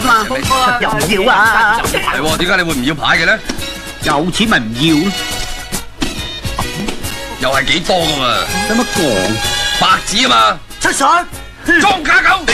噶嘛，又唔要啊？係喎，點解你會唔要牌嘅咧？有錢咪唔要咯，又係幾多噶嘛？使乜講？白紙啊嘛，出水！裝假狗！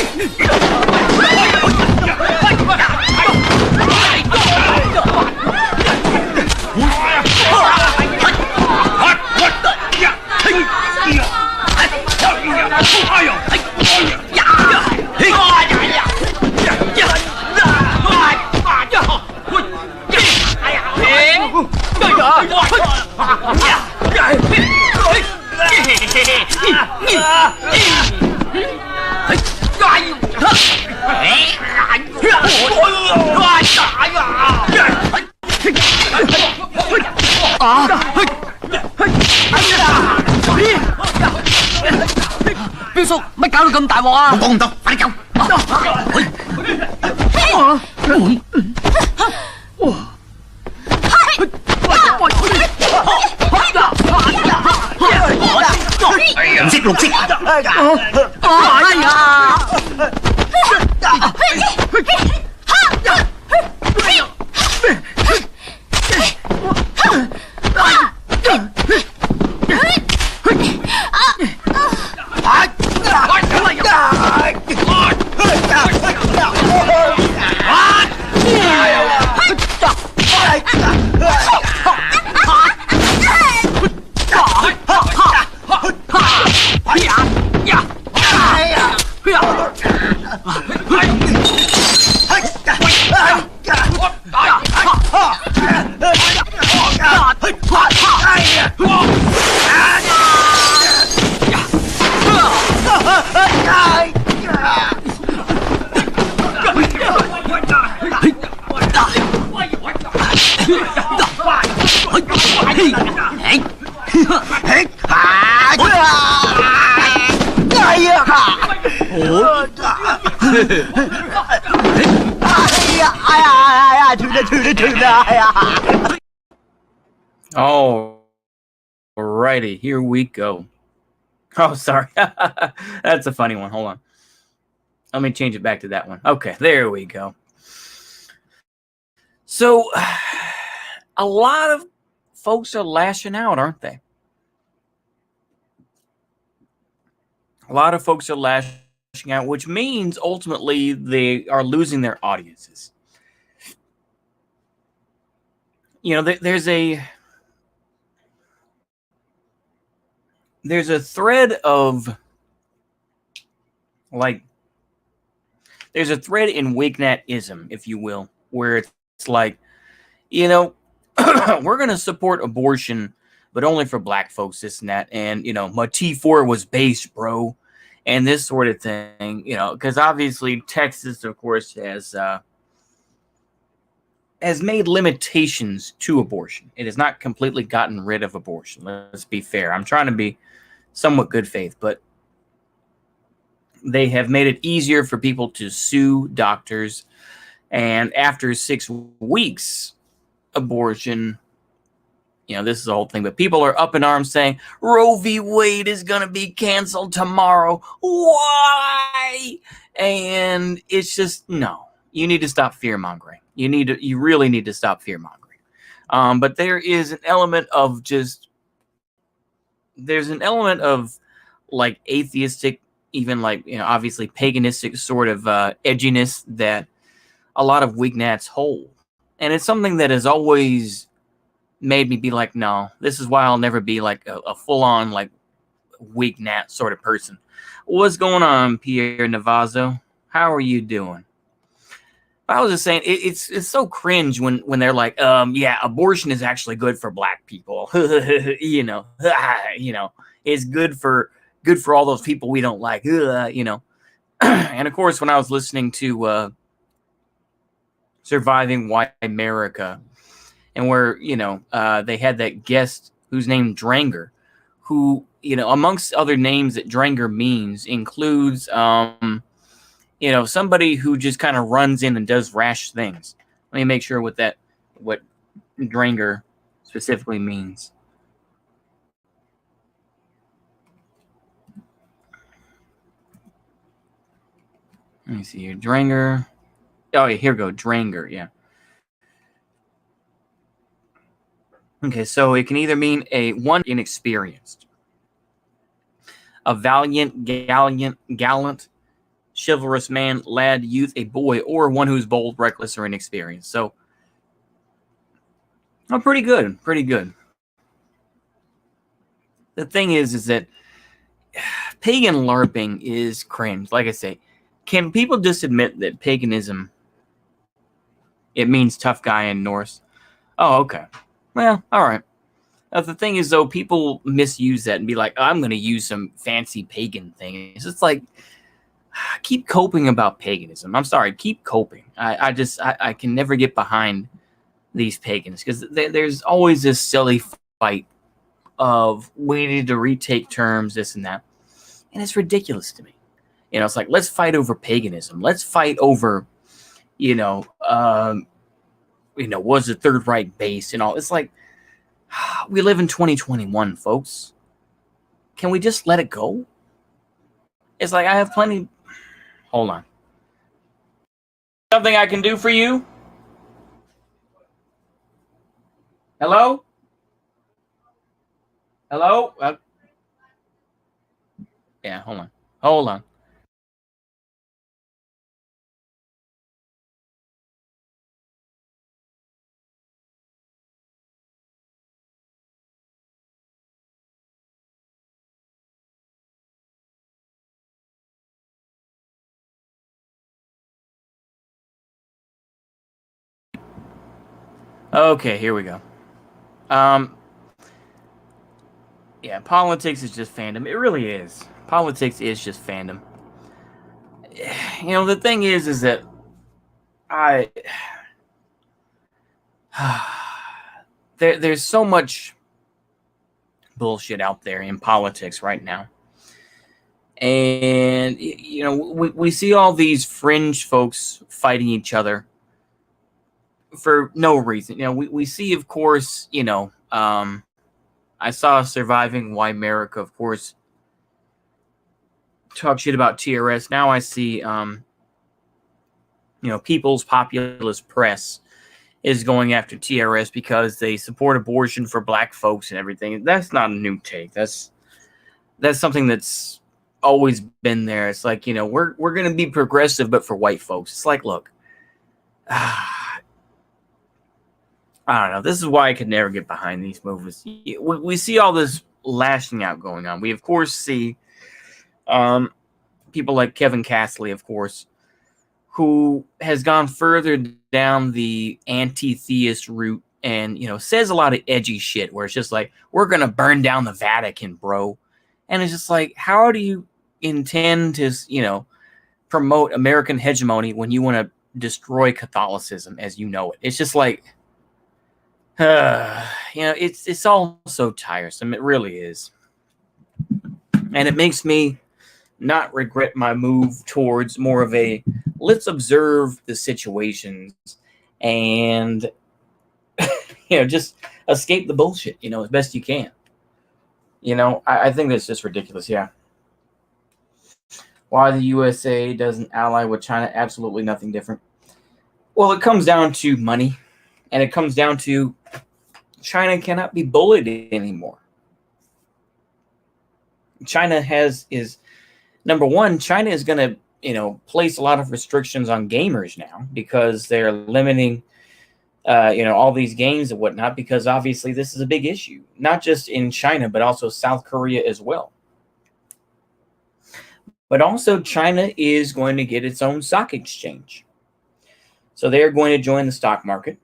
彪叔，乜搞到咁大鑊啊？我講唔到，快啲走！唔識綠色。哎呀！Alrighty, here we go. Oh, sorry. That's a funny one. Hold on. Let me change it back to that one. Okay, there we go. So, a lot of folks are lashing out, aren't they? A lot of folks are lashing out, which means ultimately they are losing their audiences. You know, there's a thread of, like, there's a thread in Wignatism, if you will, where it's like, you know, we're going to support abortion, but only for black folks, this and that. And, you know, my T4 was based, bro. And this sort of thing, you know, because obviously Texas, of course, has made limitations to abortion. It has not completely gotten rid of abortion. Let's be fair. I'm trying to be somewhat good faith, but they have made it easier for people to sue doctors. And after 6 weeks, abortion, you know, this is the whole thing, but people are up in arms saying Roe v. Wade is going to be canceled tomorrow. Why? And it's just, no, you need to stop fear mongering. You really need to stop fear mongering. But there is an element of like atheistic, even like, you know, obviously paganistic sort of edginess that a lot of Wignats hold. And it's something that has always made me be like, no, this is why I'll never be like a full-on like Wignat sort of person. What's going on, Pierre Navazo? How are you doing? I was just saying, it's so cringe when they're like, yeah, abortion is actually good for black people. you know, it's good for all those people we don't like. You know, and of course, when I was listening to Surviving White America, and where, you know, they had that guest who's named Dranger, who, you know, amongst other names that Dranger means includes, you know, somebody who just kind of runs in and does rash things. Let me make sure what Dranger specifically means. Let me see here. Dranger. Oh, yeah, here we go. Dranger, yeah. Okay, so it can either mean one inexperienced, a valiant, gallant, chivalrous man, lad, youth, a boy, or one who's bold, reckless, or inexperienced. So, oh, pretty good, pretty good. The thing is that pagan LARPing is cringe. Like I say, can people just admit that paganism, it means tough guy in Norse? Oh, okay. Well, all right. The thing is, though, people misuse that and be like, oh, I'm going to use some fancy pagan thing. It's just like, keep coping about paganism. I'm sorry, keep coping. I can never get behind these pagans because there's always this silly fight of we need to retake terms, this and that. And it's ridiculous to me. It's like, let's fight over paganism. Let's fight over, was the Third Reich based and all. It's like, we live in 2021, folks. Can we just let it go? It's like, I have plenty. Hold on. Something I can do for you? Hello? Hello? Yeah, hold on. Hold on. Okay, here we go. Yeah, politics is just fandom. It really is. Politics is just fandom. The thing is that there's so much bullshit out there in politics right now. And, we see all these fringe folks fighting each other for no reason. We see, of course, I saw Surviving America, of course, talk shit about TRS. Now I see, People's Populist Press is going after TRS because they support abortion for black folks and everything. That's not a new take. That's something that's always been there. It's like, we're going to be progressive, but for white folks. It's like, look, I don't know. This is why I could never get behind these movies. We see all this lashing out going on. We, of course, see people like Kevin Castley, of course, who has gone further down the anti-theist route and, says a lot of edgy shit where it's just like, we're going to burn down the Vatican, bro. And it's just like, how do you intend to, promote American hegemony when you want to destroy Catholicism as you know it? It's just like, it's all so tiresome. It really is. And it makes me not regret my move towards more of a let's observe the situations and just escape the bullshit, as best you can. I think that's just ridiculous. Yeah. Why the USA doesn't ally with China? Absolutely nothing different. Well, it comes down to money, and it comes down to China cannot be bullied anymore. China is number one. China is going to, place a lot of restrictions on gamers now because they're limiting, all these games and whatnot, because obviously this is a big issue, not just in China, but also South Korea as well. But also China is going to get its own stock exchange. So they're going to join the stock market.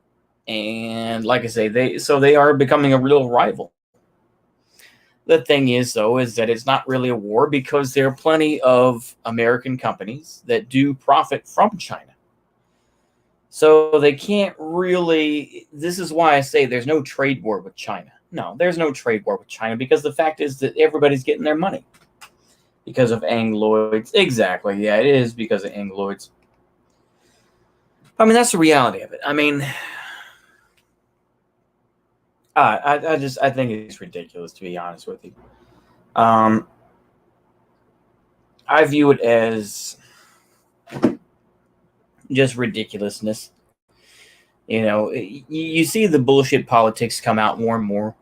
And like I say, they are becoming a real rival. The thing is, though, is that it's not really a war because there are plenty of American companies that do profit from China. So they can't really, this is why I say there's no trade war with China. No, there's no trade war with China because the fact is that everybody's getting their money because of Angloids. Exactly, yeah, it is because of Angloids. I mean, that's the reality of it. I mean, I think it's ridiculous, to be honest with you. I view it as just ridiculousness. You see the bullshit politics come out more and more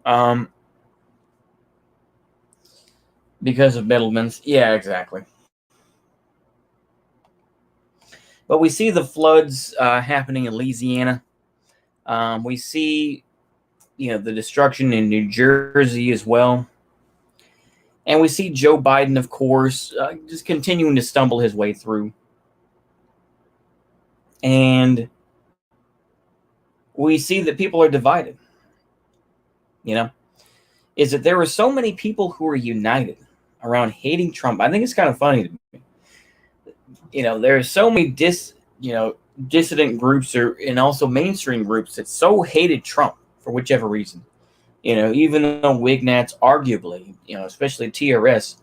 because of middlemen. Yeah, exactly. But we see the floods happening in Louisiana. We see, the destruction in New Jersey as well. And we see Joe Biden, of course, just continuing to stumble his way through. And we see that people are divided. Is that there are so many people who are united around hating Trump. I think it's kind of funny to me. There are so many dissident groups and also mainstream groups that so hated Trump for whichever reason. Even though Wignats arguably, especially TRS,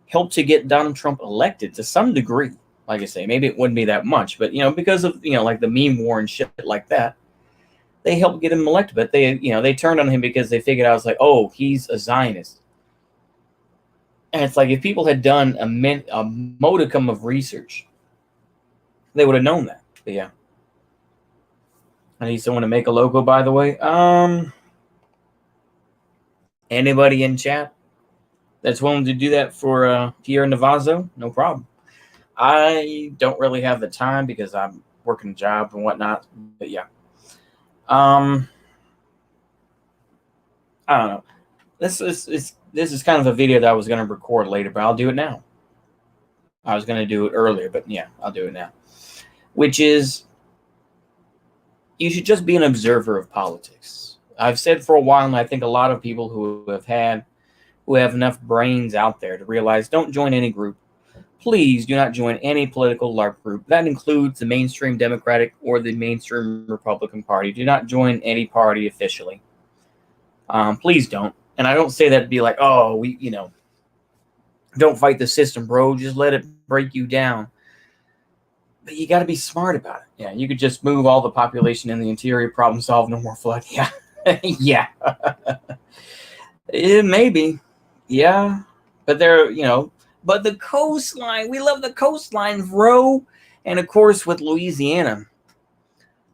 helped to get Donald Trump elected to some degree. Like I say, maybe it wouldn't be that much, but because of like the meme war and shit like that, they helped get him elected. But they turned on him because they figured out, it's like, oh, he's a Zionist. And it's like, if people had done a modicum of research, they would have known that. But yeah, I need someone to make a logo, by the way. Anybody in chat that's willing to do that for Pierre Navazo? No problem. I don't really have the time because I'm working a job and whatnot. But yeah, I don't know. This is kind of a video that I was going to record later, but I'll do it now. I was going to do it earlier, but yeah, I'll do it now. Which is, you should just be an observer of politics. I've said for a while, and I think a lot of people who have enough brains out there to realize, don't join any group. Please do not join any political LARP group. That includes the mainstream Democratic or the mainstream Republican Party. Do not join any party officially. Please don't. And I don't say that to be like, oh, don't fight the system, bro. Just let it break you down. But you got to be smart about it. Yeah, you could just move all the population in the interior, problem solved, no more flood. Yeah, yeah. Maybe. Yeah. But but the coastline, we love the coastline, bro. And of course, with Louisiana,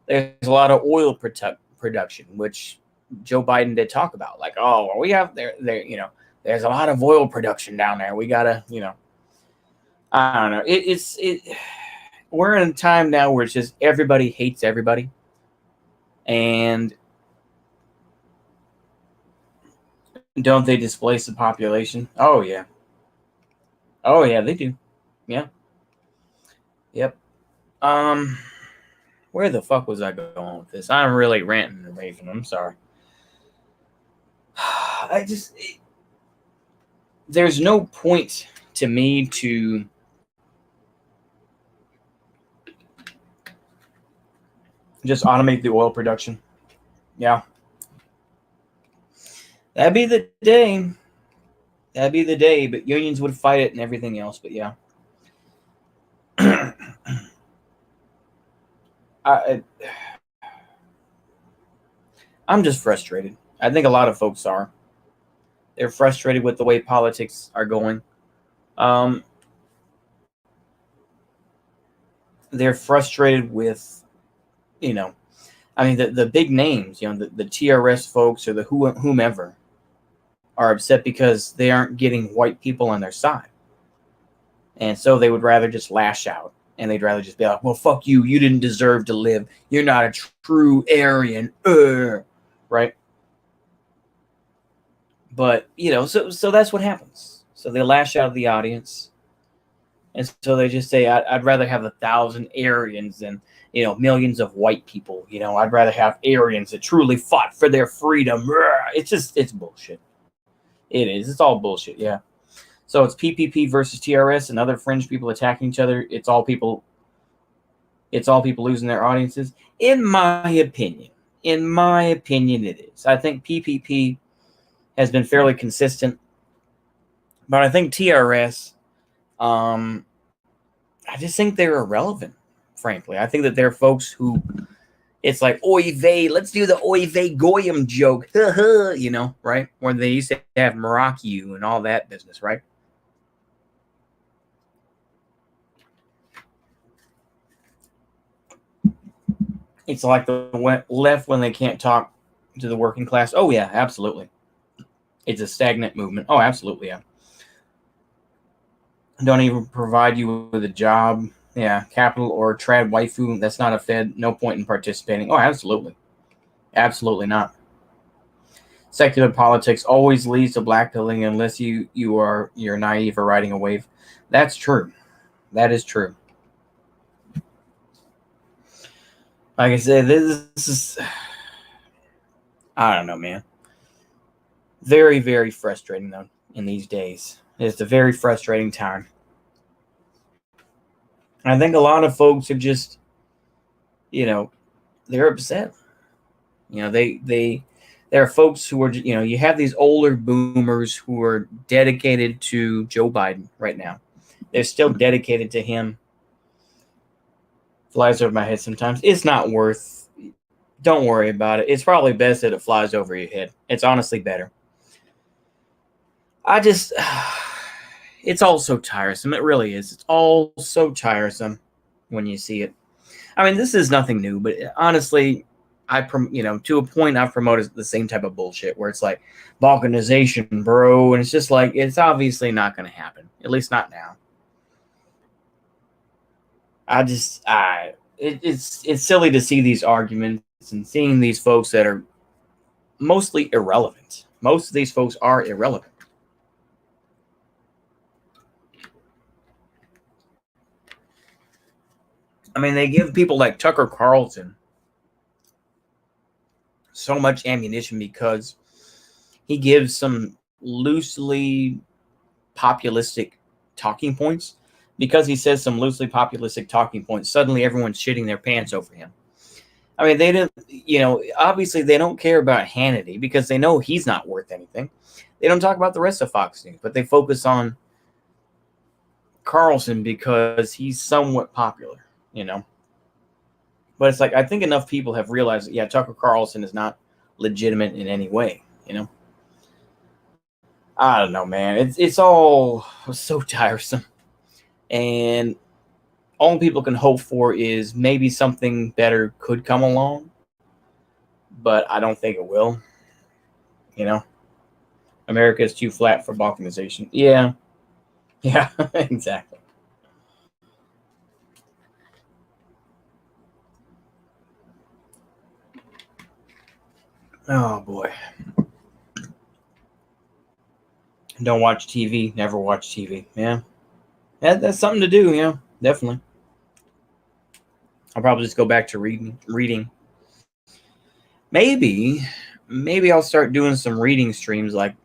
there's a lot of oil production, which Joe Biden did talk about. Like, oh, well, we have there's a lot of oil production down there. We gotta, I don't know. We're in a time now where it's just everybody hates everybody. And don't they displace the population? Oh, yeah. Oh, yeah, they do. Yeah. Yep. Where the fuck was I going with this? I'm really ranting and raving. I'm sorry. There's no point to me to just automate the oil production. Yeah. That'd be the day. That'd be the day, but unions would fight it and everything else, but yeah. I'm just frustrated. I think a lot of folks are. They're frustrated with the way politics are going. They're frustrated with, the big names, the TRS folks or the whomever are upset because they aren't getting white people on their side. And so they would rather just lash out. And they'd rather just be like, well, fuck you. You didn't deserve to live. You're not a true Aryan. Right? But, so that's what happens. So they lash out of the audience. And so they just say, I'd rather have 1,000 Aryans than, millions of white people. I'd rather have Aryans that truly fought for their freedom. It's bullshit. It is. It's all bullshit. Yeah. So it's PPP versus TRS and other fringe people attacking each other. It's all people losing their audiences. In my opinion, it is. I think PPP has been fairly consistent, but I think TRS, I just think they're irrelevant, frankly. I think that they're folks who, it's like, oy vey, let's do the oy vey goyim joke, right? Where they used to have Morocco and all that business, right? It's like the left when they can't talk to the working class. Oh, yeah, absolutely. It's a stagnant movement. Oh, absolutely, yeah. Don't even provide you with a job. Yeah, capital or trad waifu. That's not a Fed. No point in participating. Oh, absolutely. Absolutely not. Secular politics always leads to blackpilling unless you're naive or riding a wave. That's true. That is true. Like I said, this is, I don't know, man. Very, very frustrating though in these days. It's a very frustrating time. I think a lot of folks are just, they're upset. There are folks who are, you have these older boomers who are dedicated to Joe Biden right now. They're still dedicated to him. Flies over my head sometimes. It's not worth. Don't worry about it. It's probably best that it flies over your head. It's honestly better. It's all so tiresome. It really is. It's all so tiresome when you see it. I mean, this is nothing new, but honestly, to a point, I've promoted the same type of bullshit where it's like balkanization, bro, and it's just like it's obviously not going to happen. At least not now. It's silly to see these arguments and seeing these folks that are mostly irrelevant. Most of these folks are irrelevant. I mean, they give people like Tucker Carlson so much ammunition because he gives some loosely populistic talking points. Because he says some loosely populistic talking points, suddenly everyone's shitting their pants over him. I mean, they didn't, obviously they don't care about Hannity because they know he's not worth anything. They don't talk about the rest of Fox News, but they focus on Carlson because he's somewhat popular, But it's like, I think enough people have realized that, yeah, Tucker Carlson is not legitimate in any way, I don't know, man. It's all so tiresome. And all people can hope for is maybe something better could come along. But I don't think it will. America is too flat for balkanization. Yeah. Yeah, exactly. Oh, boy. Don't watch TV. Never watch TV. Yeah. That's something to do, definitely. I'll probably just go back to reading. Maybe I'll start doing some reading streams like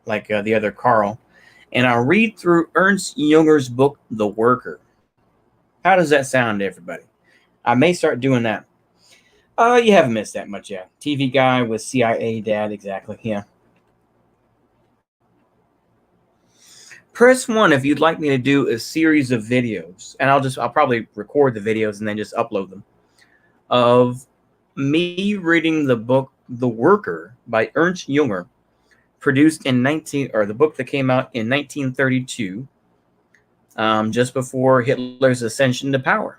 the other Carl, and I'll read through Ernst Junger's book, The Worker. How does that sound to everybody? I may start doing that. You haven't missed that much yet. TV guy with CIA dad, exactly. Yeah. Press 1 if you'd like me to do a series of videos, and I'll probably record the videos and then just upload them, of me reading the book The Worker by Ernst Junger, produced in the book that came out in 1932, just before Hitler's ascension to power.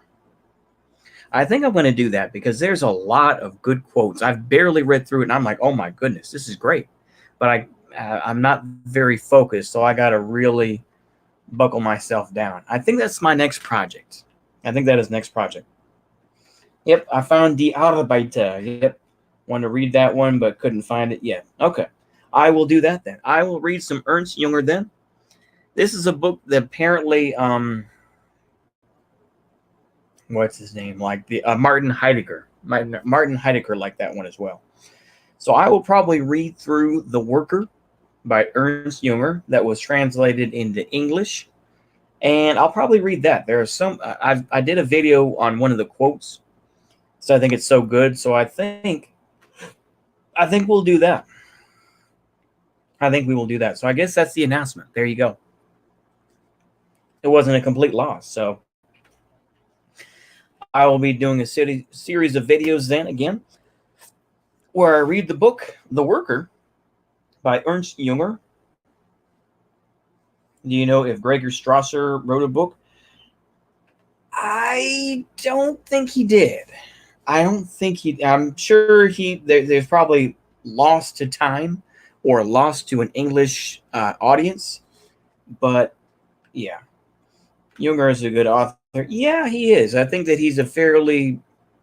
I think I'm going to do that because there's a lot of good quotes. I've barely read through it, and I'm like, oh my goodness, this is great. But I'm not very focused, so I got to really buckle myself down. I think that's my next project. I think that is next project. Yep, I found Die Arbeiter. Yep, wanted to read that one, but couldn't find it yet. Okay, I will do that then. I will read some Ernst Junger then. This is a book that apparently, what's his name? Like the Martin Heidegger. Martin Heidegger liked that one as well. So I will probably read through The Worker by Ernst Junger that was translated into English, and I'll probably read that. There are some. I did a video on one of the quotes, so I think it's so good. So I think we'll do that. I think we will do that. So I guess that's the announcement. There you go. It wasn't a complete loss. So I will be doing a series of videos then again, where I read the book The Worker by Ernst Junger. Do you know if Gregor Strasser wrote a book? I don't think he did. I don't think I'm sure there's probably lost to time or lost to an English audience. But yeah, Junger is a good author. Yeah, he is. I think that he's a fairly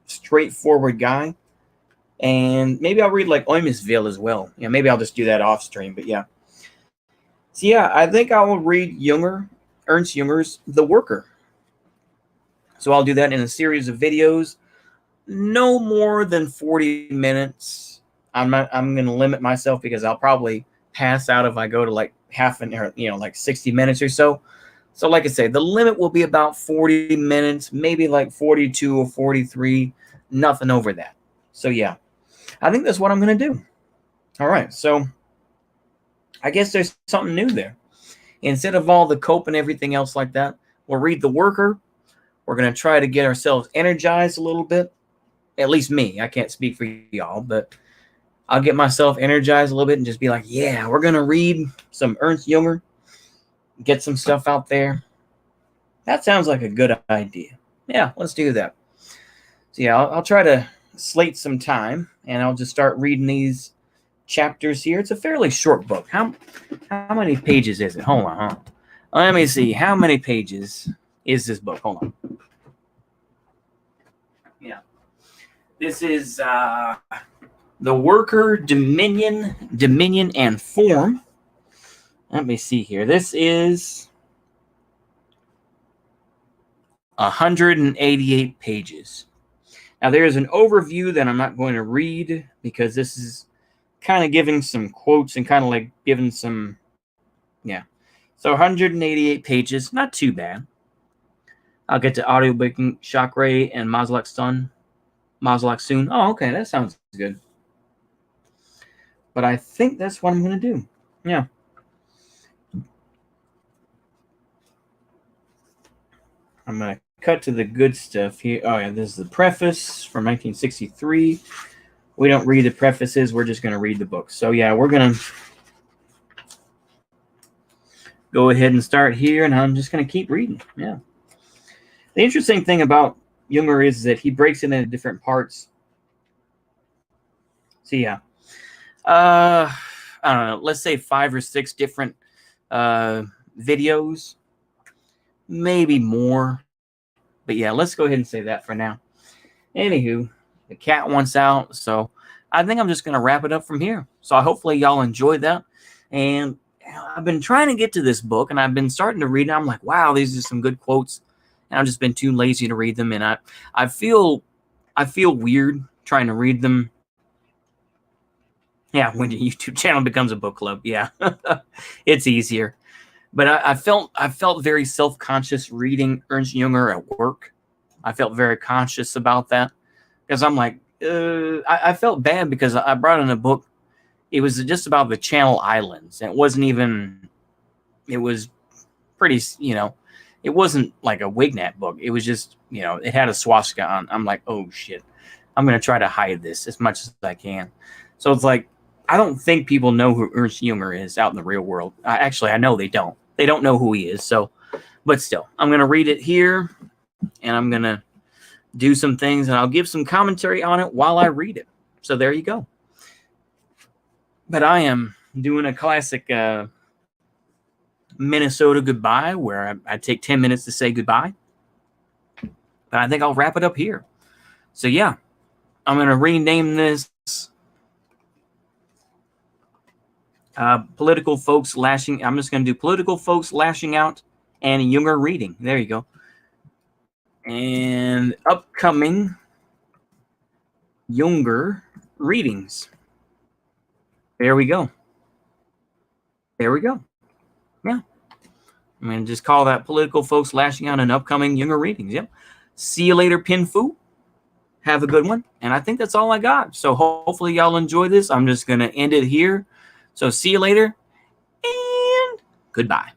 straightforward guy. And maybe I'll read like Odysee as well. Yeah, maybe I'll just do that off stream. But yeah. So yeah, I think I will read Ernst Junger's The Worker. So I'll do that in a series of videos, no more than 40 minutes. I'm going to limit myself because I'll probably pass out if I go to like half an hour, like 60 minutes or so. So like I say, the limit will be about 40 minutes, maybe like 42 or 43, nothing over that. So yeah, I think that's what I'm going to do. All right. So I guess there's something new there. Instead of all the cope and everything else like that, we'll read The Worker. We're going to try to get ourselves energized a little bit. At least me. I can't speak for y'all, but I'll get myself energized a little bit and just be like, yeah, we're going to read some Ernst Junger, get some stuff out there. That sounds like a good idea. Yeah, let's do that. So yeah, I'll try to slate some time, and I'll just start reading these chapters here. It's a fairly short book. How many pages is it? Hold on. Let me see. How many pages is this book? Hold on. Yeah. This is The Worker, Dominion, and Form. Let me see here. This is 188 pages. Now, there is an overview that I'm not going to read because this is kind of giving some quotes and kind of like giving some, yeah. So 188 pages, not too bad. I'll get to audiobooking Chakray and Maslak soon. Oh, okay, that sounds good. But I think that's what I'm going to do. Yeah. I'm going to cut to the good stuff here. Oh, yeah, this is the preface from 1963. We don't read the prefaces. We're just going to read the book. So, yeah, we're going to go ahead and start here, and I'm just going to keep reading. Yeah. The interesting thing about Junger is that he breaks it into different parts. So, yeah. I don't know. Let's say 5 or 6 different videos. Maybe more. But, yeah, let's go ahead and say that for now. Anywho, the cat wants out, so I think I'm just going to wrap it up from here. So hopefully y'all enjoyed that. And I've been trying to get to this book, and I've been starting to read it. I'm like, wow, these are some good quotes. And I've just been too lazy to read them, and I feel weird trying to read them. Yeah, when your YouTube channel becomes a book club, yeah, it's easier. But I felt very self-conscious reading Ernst Junger at work. I felt very conscious about that because I'm like, I felt bad because I brought in a book. It was just about the Channel Islands. And it wasn't even, it was pretty, it wasn't like a Wignat book. It was just, it had a swastika on. I'm like, oh shit, I'm going to try to hide this as much as I can. So it's like, I don't think people know who Ernst Junger is out in the real world. Actually, I know they don't. They don't know who he is. So, but still, I'm going to read it here, and I'm going to do some things, and I'll give some commentary on it while I read it. So there you go. But I am doing a classic Minnesota goodbye, where I take 10 minutes to say goodbye. But I think I'll wrap it up here. So yeah, I'm going to rename this Political Folks Lashing. I'm just going to do Political Folks Lashing Out and Junger Reading. There you go. And upcoming Junger readings. There we go. There we go. Yeah. I'm going to just call that Political Folks Lashing Out and upcoming Junger readings. Yep. See you later, Pinfu. Have a good one. And I think that's all I got. So hopefully y'all enjoy this. I'm just going to end it here. So see you later, and goodbye.